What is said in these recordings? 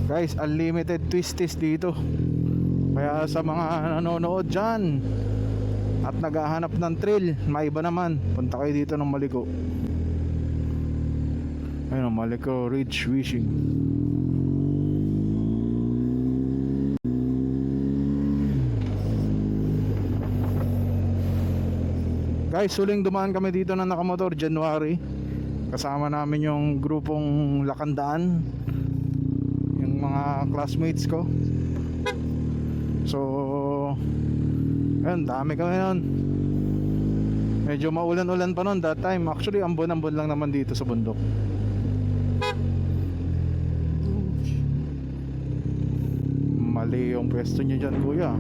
Guys, unlimited twisties dito. Kaya sa mga nanonood dyan at naghahanap ng thrill, maiba naman, punta kayo dito ng Malico. Ayun, Malico Ridge Wishing. Guys, huling dumaan kami dito na nakamotor January. Kasama namin yung grupong Lakandaan, yung mga classmates ko. So ayun, dami kami nun. Medyo maulan-ulan pa nun that time. Actually, ambon-ambon lang naman dito sa bundok. Mali yung pwesto nyo dyan, kuya.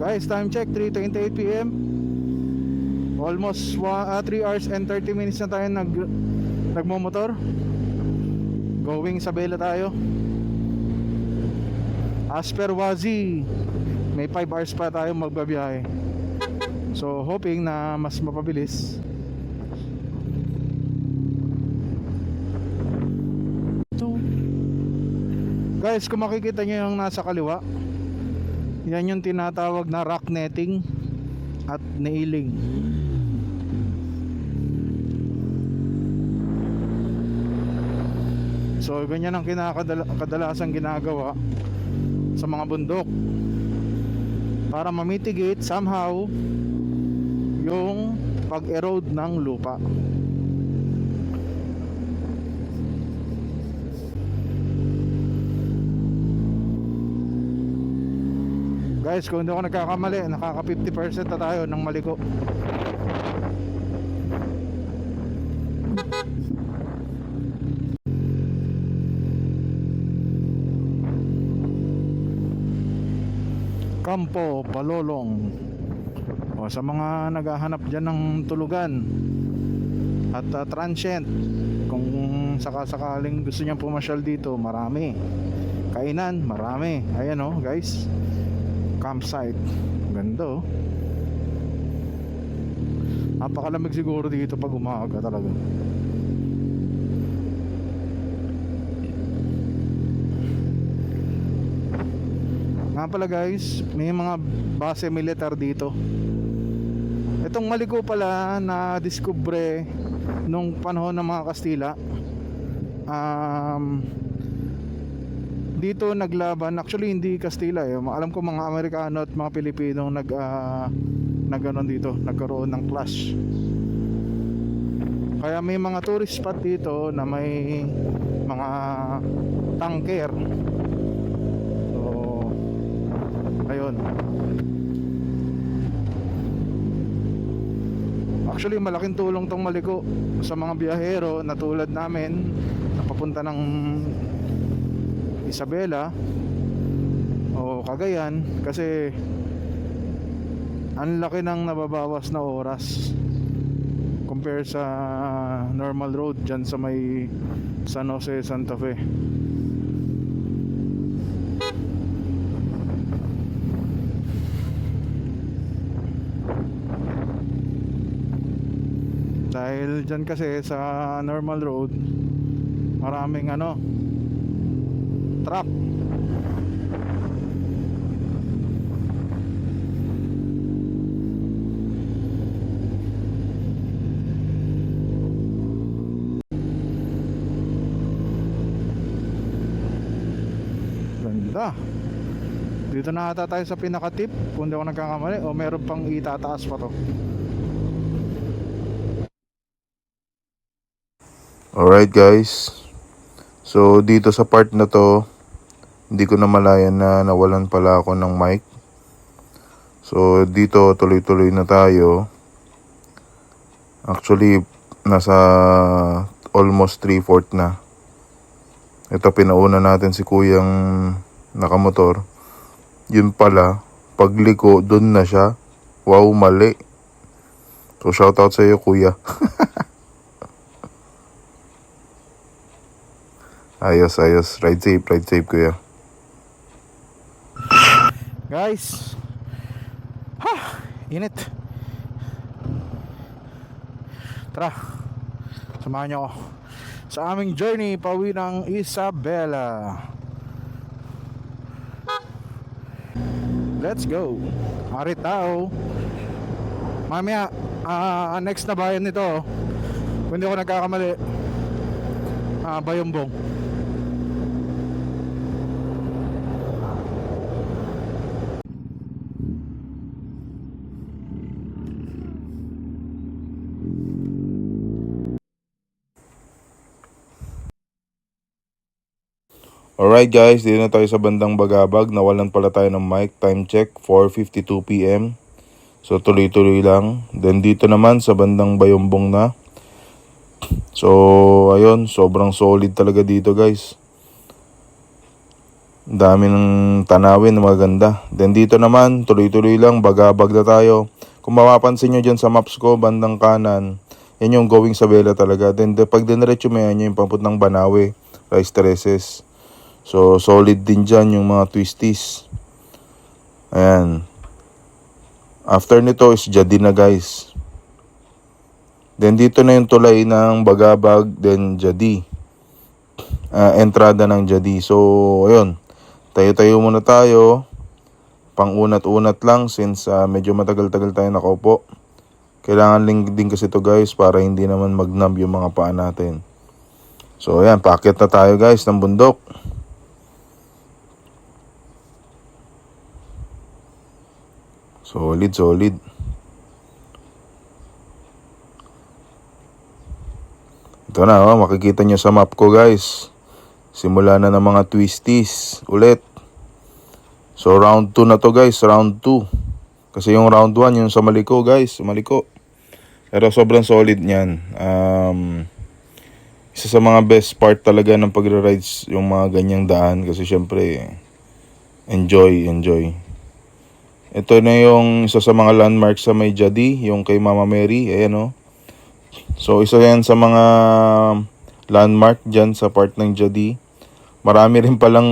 Guys, time check, 3:28 PM. Almost 3 hours and 30 minutes na tayo nagmomotor. Going sa Bela tayo. As per Wazi, may 5 hours pa tayo magbabiyahe. So hoping na mas mapabilis. Guys, kung makikita nyo yung nasa kaliwa, yan yung tinatawag na rock netting at nailing. So ganyan ang kadalasan ginagawa sa mga bundok para ma-mitigate somehow yung pag-erode ng lupa. Guys, kung hindi ako nagkakamali, nakaka 50% na tayo ng Malico. Campo Palolong. O, sa mga naghahanap dyan ng tulugan at transient, kung sakasakaling gusto niyang pumasyal dito, marami. Kainan, marami. Ayan o, guys, campsite. Ganda oh. Napakalamig siguro dito pag umaga talaga. Nga pala guys, may mga base militar dito. Itong Malico pala na diskubre nung panahon ng mga Kastila. Dito naglaban, actually hindi Kastila eh. Alam ko mga Amerikano at mga Pilipino nagganon dito, nagkaroon ng clash. Kaya may mga tourist spot dito na may mga tanker. So ayun. Actually malaking tulong tong Malico sa mga biyahero na tulad namin na papunta ng Isabela o Cagayan, kasi ang laki ng nababawas na oras compare sa normal road dyan sa may San Jose, Santa Fe. Dahil dyan kasi sa normal road maraming truck. Ganda. Dito na ata tayo sa pinaka-tip, kung di ako nagkakamali, o meron pang itataas pa to. Alright guys, so dito sa part na to, hindi ko na malayan na nawalan pala ako ng mic. So dito tuloy-tuloy na tayo. Actually nasa almost 3/4 na. Ito, pinauna natin si kuyang nakamotor. Yun pala, pagliko dun na siya. Wow, mali. So shoutout sa iyo kuya. Ayos. Ride safe kuya. Guys, Init. Tara, samahan niyo ako sa aming journey pauwi ng Isabela. Let's go. Maritao. Mamaya, next na bayan nito, kung hindi ako nagkakamali, Bayombong. Alright guys, dito na tayo sa bandang Bagabag. Nawalan pala tayo ng mic. Time check, 4:52 PM. So tuloy-tuloy lang. Then dito naman sa bandang Bayombong na. So ayun, sobrang solid talaga dito guys. Dami ng tanawin na maganda. Then dito naman, tuloy-tuloy lang, Bagabag na tayo. Kung mapapansin nyo dyan sa maps ko, bandang kanan, yan yung going sa Bela talaga. Then pag diniretso mo yan, yung papuntang Banawe, Rice Terraces. So, solid din dyan yung mga twisties. Ayan. After nito is Jadi na guys. Then dito na yung tulay ng Bagabag, then Jadi. Entrada ng Jadi. So, ayun. Tayo-tayo muna tayo. Pang-unat-unat lang since medyo matagal-tagal tayo nakaupo. Kailangan din kasi to guys para hindi naman magnab yung mga paa natin. So, ayan. Paakyat na tayo guys ng bundok. Solid, solid. Ito na, makikita nyo sa map ko guys. Simula na ng mga twisties ulit. So round 2 na to guys, round 2. Kasi yung round 1 yung sa Maliko guys, Maliko. Pero sobrang solid niyan. Isa sa mga best part talaga ng pagre-rides yung mga ganyang daan. Kasi syempre, enjoy. Ito na yung isa sa mga landmarks sa may Jadi, yung kay Mama Mary, ayan o. So isa yan sa mga landmark dyan sa part ng Jadi. Marami rin palang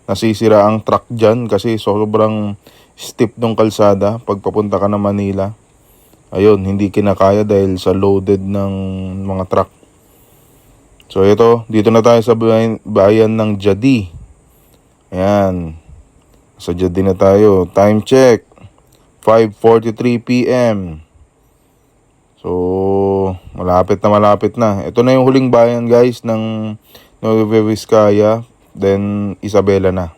nasisira ang truck dyan kasi sobrang steep ng kalsada pag papunta ka ng Manila. Ayun, hindi kinakaya dahil sa loaded ng mga truck. So ito, dito na tayo sa bayan ng Jadi. Ayan. Sa Jadi na tayo. Time check, 5:43 PM. So, malapit na. Ito na yung huling bayan guys ng Nueva Vizcaya. Then, Isabela na.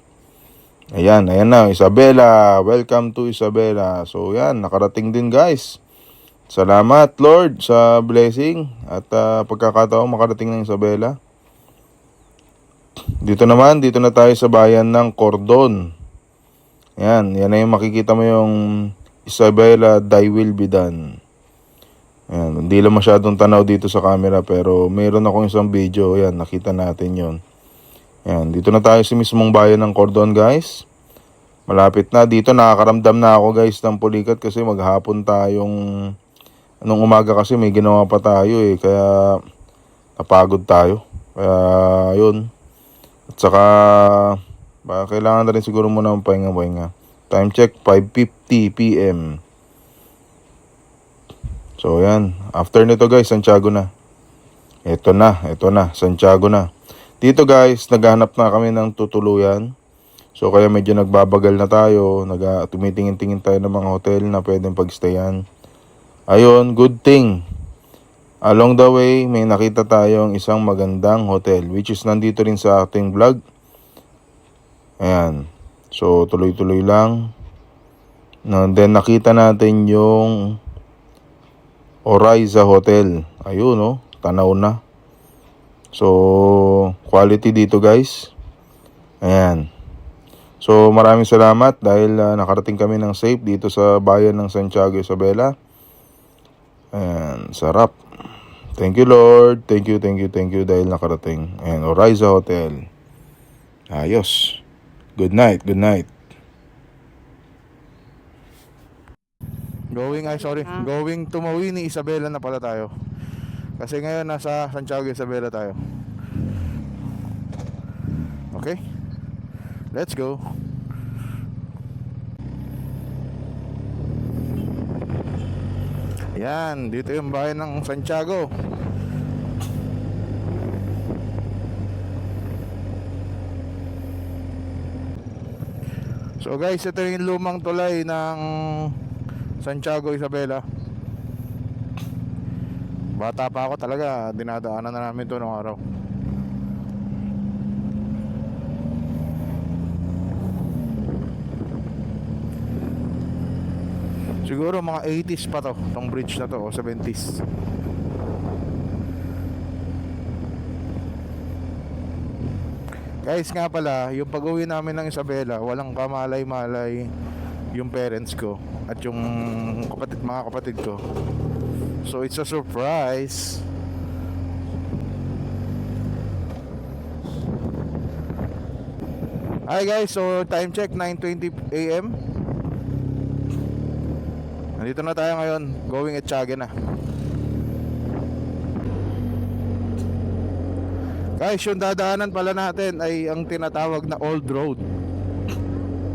Ayan na, Isabela. Welcome to Isabela. So, yan, nakarating din guys. Salamat Lord sa blessing at pagkakataon makarating ng Isabela. Dito na tayo sa bayan ng Cordon. Yan na yung makikita mo yung Isabela, Thy Will Be Done. Yan, hindi lang masyadong tanaw dito sa camera pero mayroon akong isang video. Yan, nakita natin yon. Yan, dito na tayo sa mismong bayan ng Cordon guys. Malapit na. Dito nakakaramdam na ako guys ng pulikat kasi maghapon tayong anong umaga kasi may ginawa pa tayo kaya napagod tayo. Kaya yun. At saka kailangan na rin siguro muna ng pahinga. Time check, 5:50 PM. So yan, after nito guys, Santiago na. Ito na, Santiago na. Dito guys, naghanap na kami ng tutuluyan. So kaya medyo nagbabagal na tayo. Tumitingin-tingin tayo ng mga hotel na pwedeng pagstayan. Ayun, good thing. Along the way, may nakita tayong isang magandang hotel. Which is nandito rin sa ating vlog. Ayan. So tuloy-tuloy lang. Then nakita natin yung Oriza Hotel. Ayun tanaw na. So quality dito guys. Ayan. So maraming salamat dahil nakarating kami ng safe dito sa bayan ng Santiago, Isabela. Ayan, sarap. Thank you Lord. Thank you dahil nakarating. Ayan, Oriza Hotel. Ayos. Good night. Going to Mawini, Isabela na pala tayo. Kasi ngayon nasa Santiago, Isabela tayo. Okay? Let's go. Yan, dito yung bayan ng Santiago. So guys, ito yung lumang tulay ng Santiago Isabela. Bata pa ako talaga, dinadaanan na namin to noong araw. Siguro mga 80s pa to, tong bridge na to, o 70s. Guys, nga pala, yung pag-uwi namin ng Isabela, walang kamalay-malay yung parents ko at yung mga kapatid ko. So it's a surprise. Hi guys, so time check 9:20 AM. Nandito na tayo ngayon, going Etxague na. Guys, yung dadaanan pala natin ay ang tinatawag na Old Road,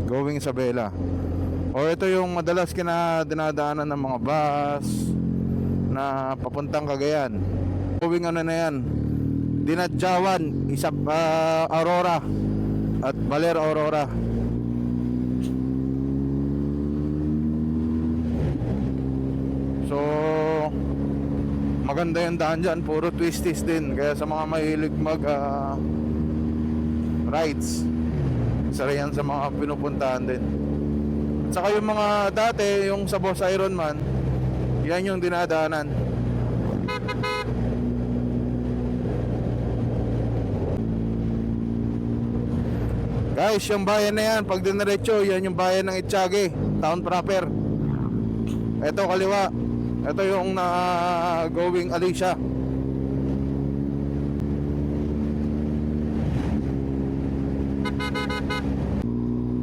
going Isabela. O ito yung madalas dinadaanan ng mga bus na papuntang Cagayan. Going ano na yan, Dinadjawan, Aurora at Baler Aurora. So maganda yung daan dyan, puro twisties din. Kaya sa mga mahilig mag rides, isa rin yan sa mga pinupuntahan din. At saka yung mga dati, yung sa Boss Ironman, yan yung dinadaanan. Guys, yung bayan na yan, pag diniretso, yan yung bayan ng Etxague, town proper. Ito kaliwa, ito yung going Alicia.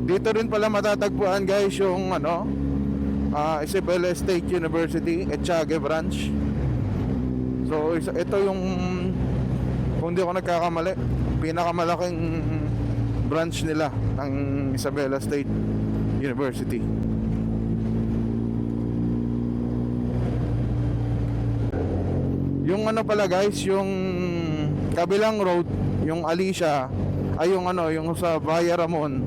Dito rin pala matatagpuan guys yung Isabela State University, Etxague branch. So ito yung, kung di ako nagkakamali, pinakamalaking branch nila ng Isabela State University. Yung pala guys, yung kabilang road, yung Alicia, ay yung yung sa Valle Ramon,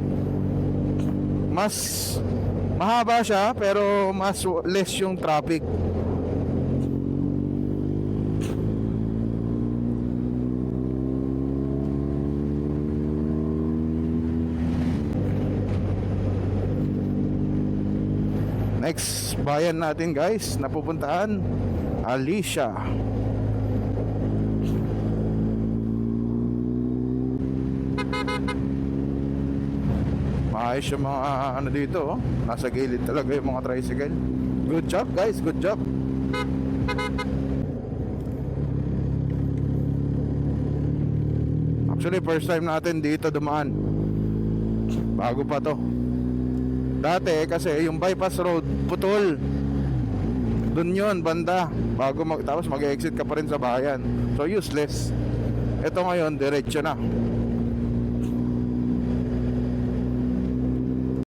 mas mahaba siya pero mas less yung traffic. Next bayan natin guys, napupuntahan, Alicia. Maayos yung mga dito, oh. Nasa gilid talaga yung mga tricycle. Good job guys, good job. Actually first time natin dito dumaan. Bago pa to. Dati kasi yung bypass road putol. Dun yun, banda. Tapos mag-exit ka pa rin sa bayan. So useless. Ito ngayon, diretso na.